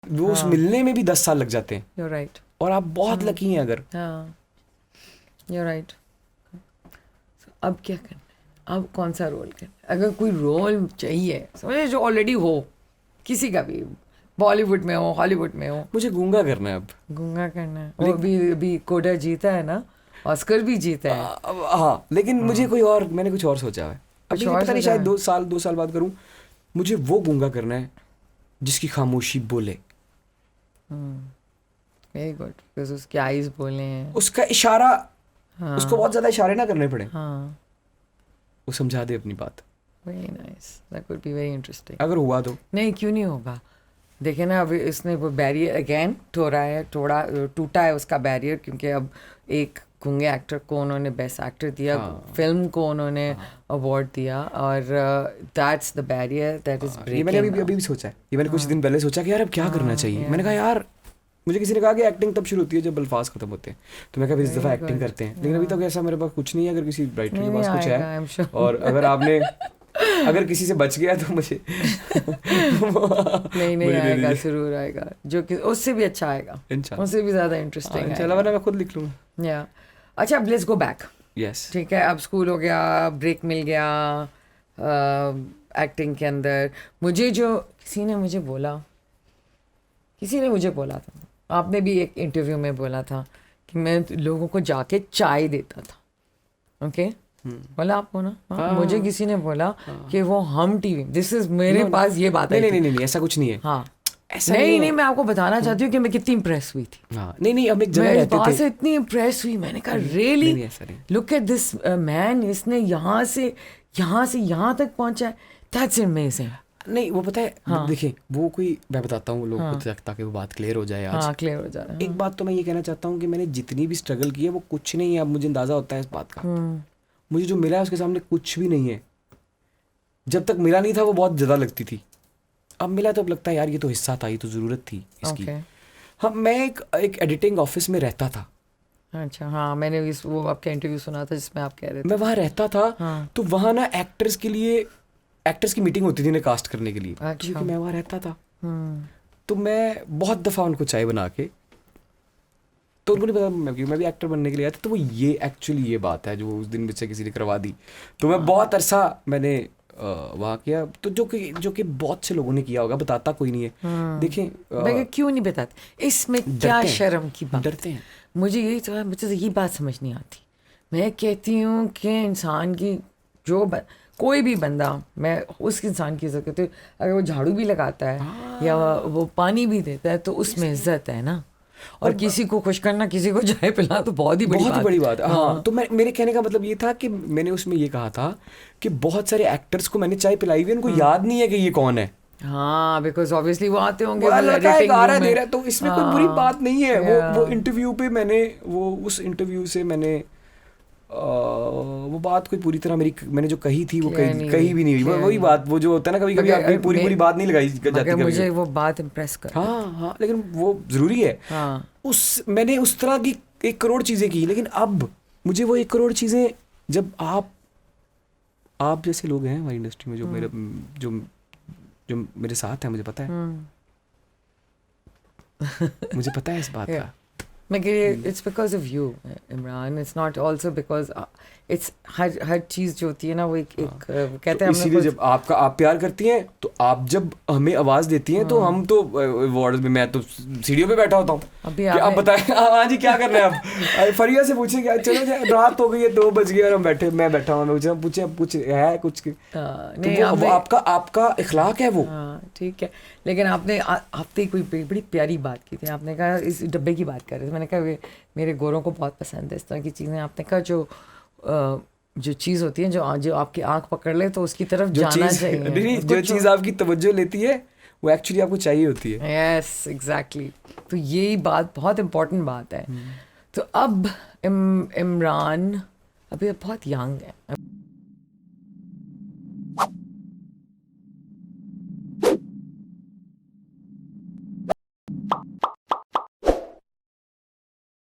वो उस मिलने में भी 10 साल लग जाते हैं। You're right. और आप बहुत लकी हैं अगर। हाँ, you're right. अब क्या करना है? अब कौन सा रोल करना है? अगर कोई रोल चाहिए समझे जो ऑलरेडी हो, किसी का भी, बॉलीवुड में हो, हॉलीवुड में हो, मुझे गूंगा करना है अब। गूंगा करना है। वो भी कोडा जीता है ना, ऑस्कर भी जीता है। हाँ, लेकिन मुझे कोई और, मैंने कुछ और सोचा है अभी, पता नहीं, शायद 2 साल बाद करूँ। मुझे वो गूंगा करना है जिसकी खामोशी बोले। वेरी गुड, बिकॉज उसके आईज बोले हैं, उसका इशारा, हाँ, उसको बहुत ज्यादा इशारे ना करने पड़े, हाँ, वो समझा दे अपनी बात। Very nice, that would be very interesting. अगर हुआ तो नहीं, क्यों नहीं होगा? देखे ना, अब इसने वो बैरियर अगेन टूटा है उसका बैरियर, क्योंकि अब एक गूंगे एक्टर को उन्होंने बेस्ट एक्टर दिया, फिल्म को उन्होंने अवार्ड दिया, और that's the barrier that is breaking. ये मैंने अभी भी सोचा है, ये मैंने कुछ दिन पहले सोचा कि यार अब क्या करना चाहिए। मैंने कहा यार, मुझे किसी ने कहा कि एक्टिंग तब शुरू होती है जब अल्फाज खत्म होते हैं, तो मैं कहा इस दफ़ा एक्टिंग करते हैं। लेकिन अभी तक ऐसा मेरे पास कुछ नहीं है। अगर किसी राइटर के पास कुछ है, और अगर आपने अगर किसी से बच गया तो मुझे नहीं आएगा, जरूर आएगा, जो कि उससे भी अच्छा आएगा, उससे भी ज़्यादा इंटरेस्टिंग है। चला, वरना मैं खुद लिख लूँगा। या अच्छा, अब लेट्स गो बैक। यस, ठीक है, अब स्कूल हो गया, ब्रेक मिल गया एक्टिंग के अंदर। किसी ने मुझे बोला था, आपने भी एक इंटरव्यू में बोला था कि मैं लोगों को जाके चाय देता था। ओके, बोला आपको ना? मुझे किसी ने बोला कि वो हम टीवी, दिस इज मेरे पास ये बात है। नहीं, ऐसा कुछ नहीं है। हाँ, ऐसा नहीं, मैं आपको बताना चाहती हूँ कि मैं कितनी इम्प्रेस हुई थी। हाँ, नहीं, हम एक जगह रहते थे, से इतनी इम्प्रेस हुई, मैंने कहा really look at this man, इसने यहाँ से यहाँ तक पहुँचा है, दैट्स अमेजिंग। नहीं, वो पता है, देखिए, वो कोई, मैं बताता हूँ लोगों को ताकि वो बात क्लियर हो जाए आज। हाँ, क्लियर हो जाए। एक बात तो मैं ये कहना चाहता हूँ कि मैंने जितनी भी स्ट्रगल की है वो कुछ नहीं है। अब मुझे अंदाजा होता है इस बात का। मुझे जो मिला है उसके सामने कुछ भी नहीं है। जब तक मिला नहीं था वो बहुत ज़्यादा लगती थी, अब मिला तो अब लगता है यार ये तो हिस्सा था, ये तो ज़रूरत थी इसकी। हाँ, मैं एक एडिटिंग ऑफिस में रहता था। अच्छा, हाँ, मैंने वो आपका इंटरव्यू सुना था जिसमें आप कह रहे थे। मैं वहाँ रहता था, तो वहाँ ना एक्टर्स की मीटिंग होती थी इन्हें कास्ट करने के लिए। क्योंकि मैं वहाँ रहता था, तो मैं बहुत दफ़ा उनको चाय बना के, तो उनको नहीं पता मैं भी एक्टर बनने के लिए आया था। तो वो ये एक्चुअली ये बात है जो उस दिन मुझसे किसी ने करवा दी। तो मैं बहुत अरसा मैंने वहाँ किया, तो जो कि बहुत से लोगों ने किया होगा, बताता कोई नहीं है। देखें, क्यों नहीं बताते, इसमें क्या शर्म की बात? डरते हैं। मुझे यही बात समझ नहीं आती। मैं कहती हूँ कि इंसान की कोई भी बंदा, मैं उस इंसान की इज्जत करती हूँ। अगर वो झाड़ू भी लगाता है या वो पानी भी देता है तो उसमें इज्जत है ना। और किसी को खुश करना, किसी को चाय पिलाना तो बहुत ही बड़ी बात है। हाँ, तो मेरे कहने का मतलब ये था कि मैंने उसमें ये कहा था कि बहुत सारे एक्टर्स को मैंने चाय पिलाई हुई, उनको याद नहीं है कि ये कौन है। हाँ, बिकॉज ऑब्वियसली वो आते होंगे, वो लड़का एक आ रहा है, दे रहा है, तो इसमें कोई बुरी बात नहीं है। वो इंटरव्यू पे उस इंटरव्यू से मैंने वो बात कोई पूरी तरह मैंने जो कही थी वो कहीं भी नहीं हुई। वही बात, वो जो होता है ना, कभी कभी आपकी पूरी बात नहीं लगाई जाती। मुझे वो बात इम्प्रेस कर, हाँ, लेकिन वो जरूरी है। मैंने उस तरह की 1 करोड़ चीजें की, लेकिन अब मुझे वो 1 करोड़ चीजें, जब आप जैसे लोग हैं हमारी इंडस्ट्री में जो मेरे साथ है, मुझे पता है, मुझे पता है इस बात का। It's because of you, Imran. It's not also because it's हर चीज़ जो होती है ना, वो एक कहते हैं, इसीलिए जब आप प्यार करती हैं, तो आप जब हमें आवाज़ देती हैं, तो हम तो वार्ड में, मैं तो सीढ़ियों पे बैठा होता हूँ। अभी आप बताएं, हाँ जी, क्या कर रहे हैं आप? फरिया से पूछे क्या, चलो रात हो गई है, 2 बज गए और मैं बैठा हूँ, पूछे है कुछ, नहीं, आपका इखलाक है वो। ठीक है, लेकिन आपने कोई बड़ी प्यारी बात की थी। आपने कहा, इस डब्बे की बात कर रहे थे, मैंने कहा मेरे गोरों को बहुत पसंद है इस तरह की चीज़ें। आपने कहा जो चीज़ होती है जो आपकी आंख पकड़ ले तो उसकी तरफ जाना चाहिए। जो चीज़ आपकी तवज्जो लेती है वो एक्चुअली आपको चाहिए होती है। Yes, exactly. तो यही बात बहुत इम्पोर्टेंट बात है। तो अब इमरान अभी बहुत यंग है।